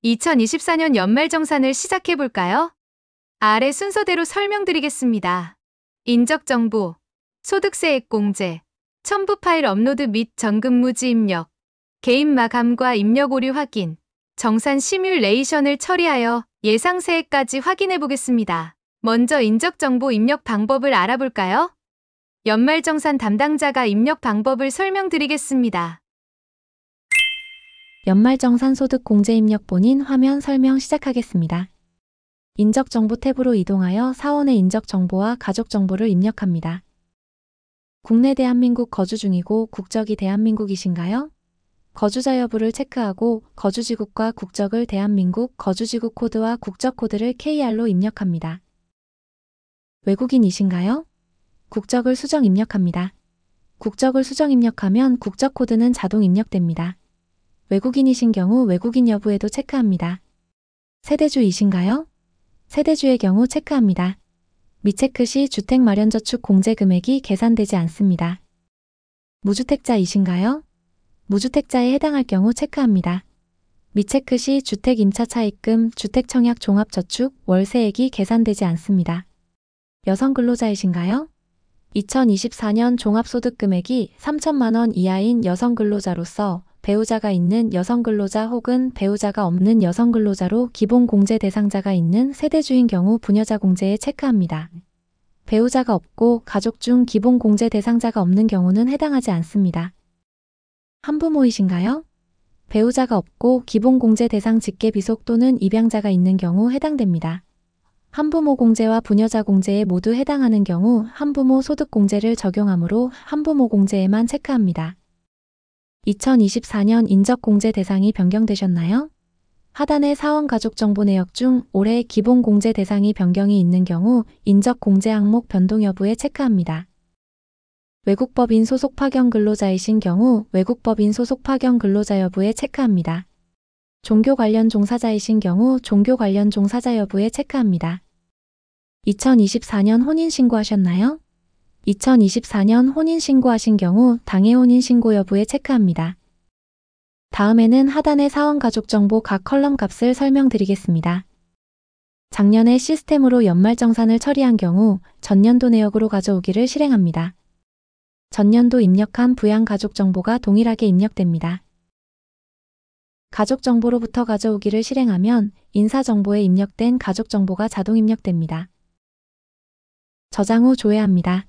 2024년 연말정산을 시작해볼까요? 아래 순서대로 설명드리겠습니다. 인적정보, 소득세액공제, 첨부 파일 업로드 및 전근무지 입력, 개인 마감과 입력 오류 확인, 정산 시뮬레이션을 처리하여 예상세액까지 확인해보겠습니다. 먼저 인적정보 입력 방법을 알아볼까요? 연말정산 담당자가 입력 방법을 설명드리겠습니다. 연말정산 소득공제 입력 본인 화면 설명 시작하겠습니다. 인적정보 탭으로 이동하여 사원의 인적정보와 가족정보를 입력합니다. 국내 대한민국 거주 중이고 국적이 대한민국이신가요? 거주자 여부를 체크하고 거주지국과 국적을 대한민국 거주지국 코드와 국적 코드를 KR로 입력합니다. 외국인이신가요? 국적을 수정 입력합니다. 국적을 수정 입력하면 국적 코드는 자동 입력됩니다. 외국인이신 경우 외국인 여부에도 체크합니다. 세대주이신가요? 세대주의 경우 체크합니다. 미체크 시 주택마련저축 공제 금액이 계산되지 않습니다. 무주택자이신가요? 무주택자에 해당할 경우 체크합니다. 미체크 시 주택임차차입금, 주택청약 종합저축, 월세액이 계산되지 않습니다. 여성 근로자이신가요? 2024년 종합소득 금액이 3천만 원 이하인 여성 근로자로서 배우자가 있는 여성 근로자 혹은 배우자가 없는 여성 근로자로 기본 공제 대상자가 있는 세대주인 경우 부녀자 공제에 체크합니다. 배우자가 없고 가족 중 기본 공제 대상자가 없는 경우는 해당하지 않습니다. 한부모이신가요? 배우자가 없고 기본 공제 대상 직계 비속 또는 입양자가 있는 경우 해당됩니다. 한부모 공제와 부녀자 공제에 모두 해당하는 경우 한부모 소득 공제를 적용하므로 한부모 공제에만 체크합니다. 2024년 인적공제 대상이 변경되셨나요? 하단의 사원 가족정보 내역 중 올해 기본 공제 대상이 변경이 있는 경우 인적공제 항목 변동 여부에 체크합니다. 외국법인 소속 파견 근로자이신 경우 외국법인 소속 파견 근로자 여부에 체크합니다. 종교 관련 종사자이신 경우 종교 관련 종사자 여부에 체크합니다. 2024년 혼인신고하셨나요? 2024년 혼인신고하신 경우 당해 혼인신고 여부에 체크합니다. 다음에는 하단의 사원가족정보 각 컬럼 값을 설명드리겠습니다. 작년에 시스템으로 연말정산을 처리한 경우 전년도 내역으로 가져오기를 실행합니다. 전년도 입력한 부양가족정보가 동일하게 입력됩니다. 가족정보로부터 가져오기를 실행하면 인사정보에 입력된 가족정보가 자동 입력됩니다. 저장 후 조회합니다.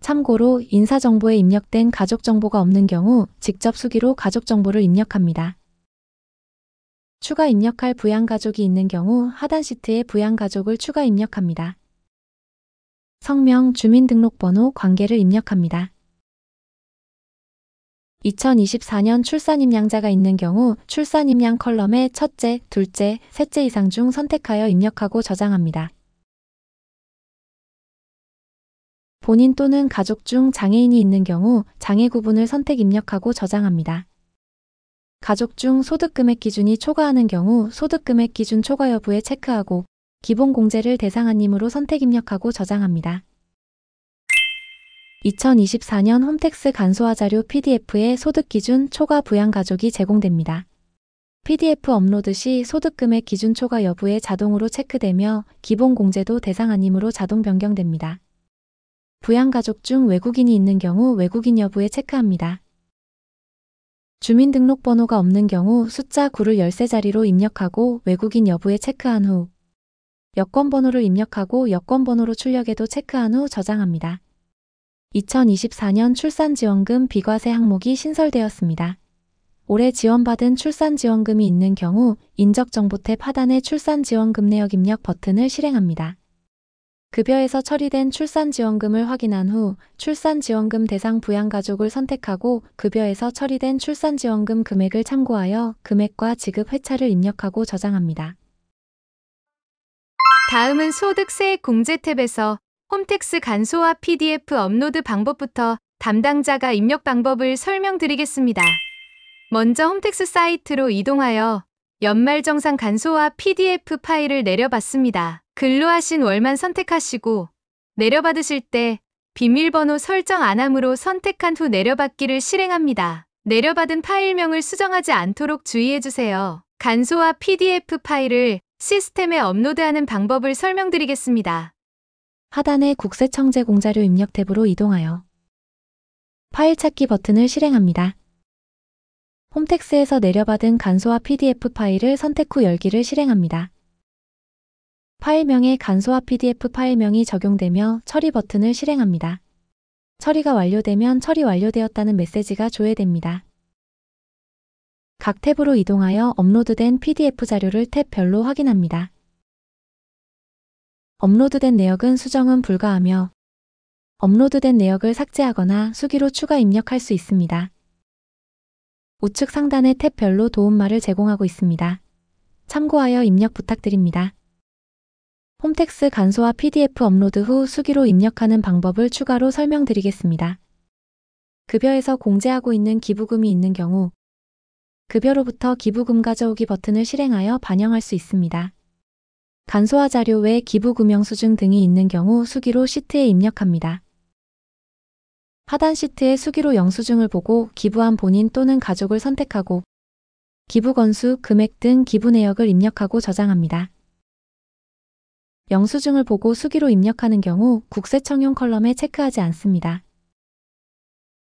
참고로 인사정보에 입력된 가족정보가 없는 경우 직접 수기로 가족정보를 입력합니다. 추가 입력할 부양가족이 있는 경우 하단 시트에 부양가족을 추가 입력합니다. 성명, 주민등록번호, 관계를 입력합니다. 2024년 출산임양자가 있는 경우 출산임양 컬럼에 첫째, 둘째, 셋째 이상 중 선택하여 입력하고 저장합니다. 본인 또는 가족 중 장애인이 있는 경우 장애 구분을 선택 입력하고 저장합니다. 가족 중 소득금액 기준이 초과하는 경우 소득금액 기준 초과 여부에 체크하고 기본 공제를 대상한님으로 선택 입력하고 저장합니다. 2024년 홈택스 간소화 자료 PDF에 소득기준 초과 부양가족이 제공됩니다. PDF 업로드 시 소득금액 기준 초과 여부에 자동으로 체크되며 기본 공제도 대상한님으로 자동 변경됩니다. 부양가족 중 외국인이 있는 경우 외국인 여부에 체크합니다. 주민등록번호가 없는 경우 숫자 9를 열쇠자리로 입력하고 외국인 여부에 체크한 후 여권번호를 입력하고 여권번호로 출력에도 체크한 후 저장합니다. 2024년 출산지원금 비과세 항목이 신설되었습니다. 올해 지원받은 출산지원금이 있는 경우 인적정보 탭 하단의 출산지원금 내역 입력 버튼을 실행합니다. 급여에서 처리된 출산지원금을 확인한 후 출산지원금 대상 부양가족을 선택하고 급여에서 처리된 출산지원금 금액을 참고하여 금액과 지급 회차를 입력하고 저장합니다. 다음은 소득세액 공제 탭에서 홈택스 간소화 PDF 업로드 방법부터 담당자가 입력 방법을 설명드리겠습니다. 먼저 홈택스 사이트로 이동하여 연말정산 간소화 PDF 파일을 내려받습니다. 근로하신 월만 선택하시고 내려받으실 때 비밀번호 설정 안함으로 선택한 후 내려받기를 실행합니다. 내려받은 파일명을 수정하지 않도록 주의해주세요. 간소화 PDF 파일을 시스템에 업로드하는 방법을 설명드리겠습니다. 하단의 국세청재 공자료 입력 탭으로 이동하여 파일 찾기 버튼을 실행합니다. 홈택스에서 내려받은 간소화 PDF 파일을 선택 후 열기를 실행합니다. 파일명에 간소화 PDF 파일명이 적용되며 처리 버튼을 실행합니다. 처리가 완료되면 처리 완료되었다는 메시지가 조회됩니다. 각 탭으로 이동하여 업로드된 PDF 자료를 탭별로 확인합니다. 업로드된 내역은 수정은 불가하며 업로드된 내역을 삭제하거나 수기로 추가 입력할 수 있습니다. 우측 상단의 탭별로 도움말을 제공하고 있습니다. 참고하여 입력 부탁드립니다. 홈택스 간소화 PDF 업로드 후 수기로 입력하는 방법을 추가로 설명드리겠습니다. 급여에서 공제하고 있는 기부금이 있는 경우 급여로부터 기부금 가져오기 버튼을 실행하여 반영할 수 있습니다. 간소화 자료 외 기부금 영수증 등이 있는 경우 수기로 시트에 입력합니다. 하단 시트의 수기로 영수증을 보고 기부한 본인 또는 가족을 선택하고 기부 건수, 금액 등 기부 내역을 입력하고 저장합니다. 영수증을 보고 수기로 입력하는 경우 국세청용 컬럼에 체크하지 않습니다.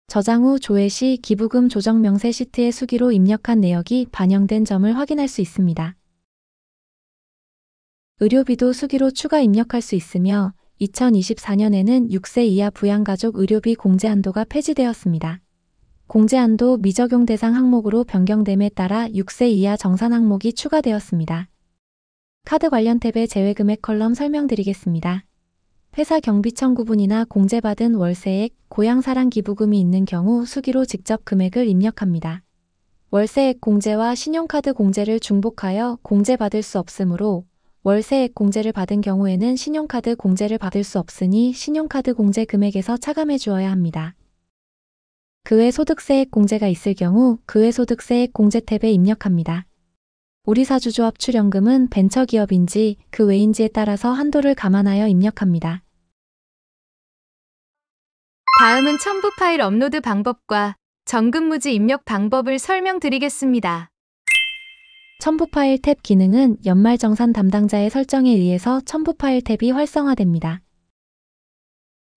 저장 후 조회 시 기부금 조정 명세 시트에 수기로 입력한 내역이 반영된 점을 확인할 수 있습니다. 의료비도 수기로 추가 입력할 수 있으며 2024년에는 6세 이하 부양가족 의료비 공제 한도가 폐지되었습니다. 공제 한도 미적용 대상 항목으로 변경됨에 따라 6세 이하 정산 항목이 추가되었습니다. 카드 관련 탭의 제외금액 컬럼 설명드리겠습니다. 회사 경비청 구분이나 공제받은 월세액, 고향사랑 기부금이 있는 경우 수기로 직접 금액을 입력합니다. 월세액 공제와 신용카드 공제를 중복하여 공제받을 수 없으므로 월세액 공제를 받은 경우에는 신용카드 공제를 받을 수 없으니 신용카드 공제 금액에서 차감해 주어야 합니다. 그 외 소득세액 공제가 있을 경우 그 외 소득세액 공제 탭에 입력합니다. 우리사주조합 출연금은 벤처기업인지 그 외인지에 따라서 한도를 감안하여 입력합니다. 다음은 첨부 파일 업로드 방법과 정금무지 입력 방법을 설명드리겠습니다. 첨부 파일 탭 기능은 연말정산 담당자의 설정에 의해서 첨부 파일 탭이 활성화됩니다.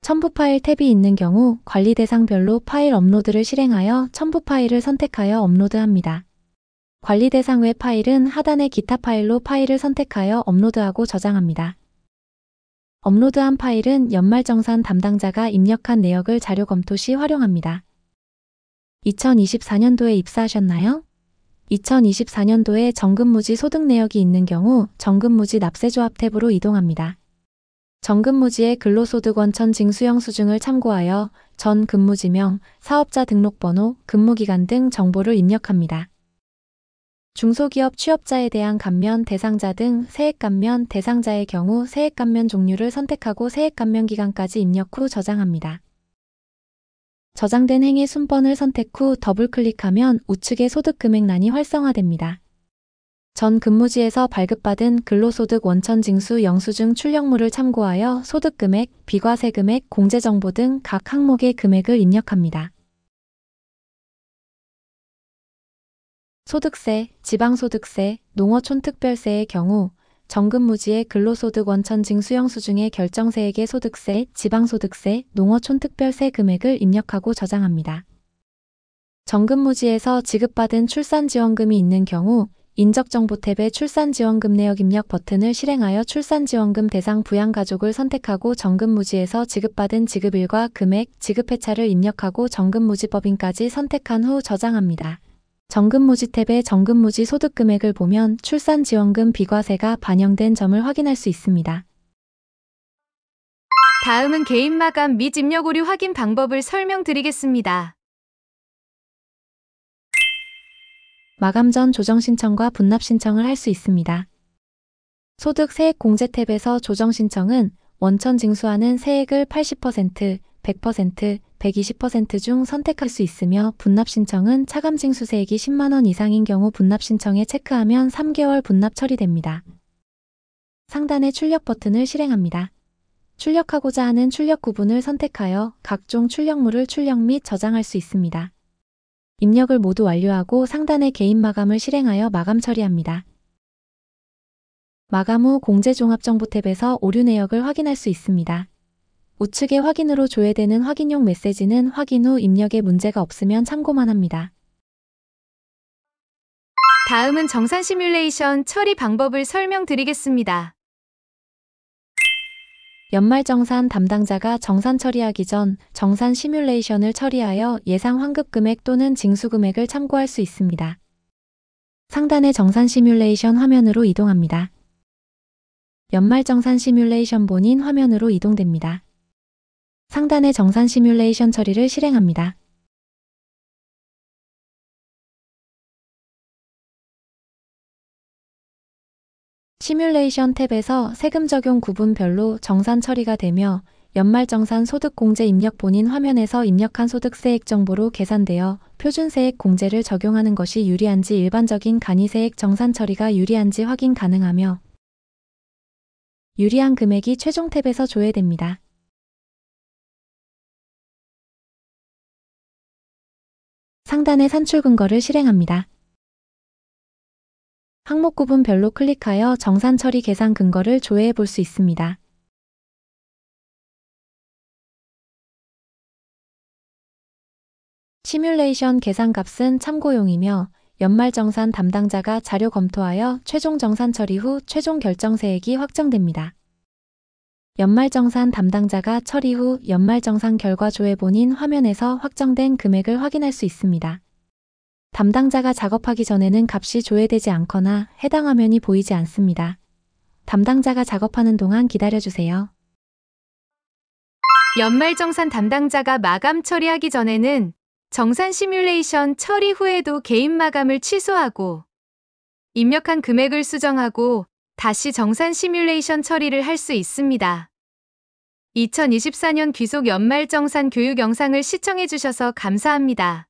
첨부 파일 탭이 있는 경우 관리 대상별로 파일 업로드를 실행하여 첨부 파일을 선택하여 업로드합니다. 관리 대상 외 파일은 하단의 기타 파일로 파일을 선택하여 업로드하고 저장합니다. 업로드한 파일은 연말정산 담당자가 입력한 내역을 자료 검토 시 활용합니다. 2024년도에 입사하셨나요? 2024년도에 정금무지 소득 내역이 있는 경우 정금무지 납세조합 탭으로 이동합니다. 정금무지의 근로소득 원천 징수 영수증을 참고하여 전 근무지명, 사업자 등록번호, 근무기간 등 정보를 입력합니다. 중소기업 취업자에 대한 감면 대상자 등 세액 감면 대상자의 경우 세액 감면 종류를 선택하고 세액 감면 기간까지 입력 후 저장합니다. 저장된 행위 순번을 선택 후 더블클릭하면 우측의 소득 금액란이 활성화됩니다. 전 근무지에서 발급받은 근로소득 원천 징수 영수증 출력물을 참고하여 소득 금액, 비과세 금액, 공제 정보 등 각 항목의 금액을 입력합니다. 소득세, 지방소득세, 농어촌특별세의 경우 정근무지의 근로소득 원천 징수 영수증의 결정세액의 소득세, 지방소득세, 농어촌특별세 금액을 입력하고 저장합니다. 정근무지에서 지급받은 출산지원금이 있는 경우 인적정보 탭의 출산지원금 내역 입력 버튼을 실행하여 출산지원금 대상 부양가족을 선택하고 정근무지에서 지급받은 지급일과 금액, 지급회차를 입력하고 정근무지법인까지 선택한 후 저장합니다. 정근무지 탭의 정근무지 소득 금액을 보면 출산지원금 비과세가 반영된 점을 확인할 수 있습니다. 다음은 개인마감 및 입력 오류 확인 방법을 설명드리겠습니다. 마감 전 조정 신청과 분납 신청을 할 수 있습니다. 소득 세액 공제 탭에서 조정 신청은 원천 징수하는 세액을 80%, 100%, 120% 중 선택할 수 있으며 분납 신청은 차감 징수 세액이 10만 원 이상인 경우 분납 신청에 체크하면 3개월 분납 처리됩니다. 상단의 출력 버튼을 실행합니다. 출력하고자 하는 출력 구분을 선택하여 각종 출력물을 출력 및 저장할 수 있습니다. 입력을 모두 완료하고 상단의 개인 마감을 실행하여 마감 처리합니다. 마감 후 공제 종합정보 탭에서 오류 내역을 확인할 수 있습니다. 우측에 확인으로 조회되는 확인용 메시지는 확인 후 입력에 문제가 없으면 참고만 합니다. 다음은 정산 시뮬레이션 처리 방법을 설명드리겠습니다. 연말정산 담당자가 정산 처리하기 전 정산 시뮬레이션을 처리하여 예상 환급 금액 또는 징수 금액을 참고할 수 있습니다. 상단의 정산 시뮬레이션 화면으로 이동합니다. 연말정산 시뮬레이션 본인 화면으로 이동됩니다. 상단의 정산 시뮬레이션 처리를 실행합니다. 시뮬레이션 탭에서 세금 적용 구분별로 정산 처리가 되며 연말정산 소득공제 입력 본인 화면에서 입력한 소득세액 정보로 계산되어 표준세액 공제를 적용하는 것이 유리한지 일반적인 간이세액 정산 처리가 유리한지 확인 가능하며 유리한 금액이 최종 탭에서 조회됩니다. 상단의 산출 근거를 실행합니다. 항목 구분별로 클릭하여 정산 처리 계산 근거를 조회해 볼 수 있습니다. 시뮬레이션 계산값은 참고용이며 연말정산 담당자가 자료 검토하여 최종 정산 처리 후 최종 결정세액이 확정됩니다. 연말정산 담당자가 처리 후 연말정산 결과 조회 본인 화면에서 확정된 금액을 확인할 수 있습니다. 담당자가 작업하기 전에는 값이 조회되지 않거나 해당 화면이 보이지 않습니다. 담당자가 작업하는 동안 기다려주세요. 연말정산 담당자가 마감 처리하기 전에는 정산 시뮬레이션 처리 후에도 개인 마감을 취소하고 입력한 금액을 수정하고 다시 정산 시뮬레이션 처리를 할 수 있습니다. 2024년 귀속 연말정산 교육 영상을 시청해주셔서 감사합니다.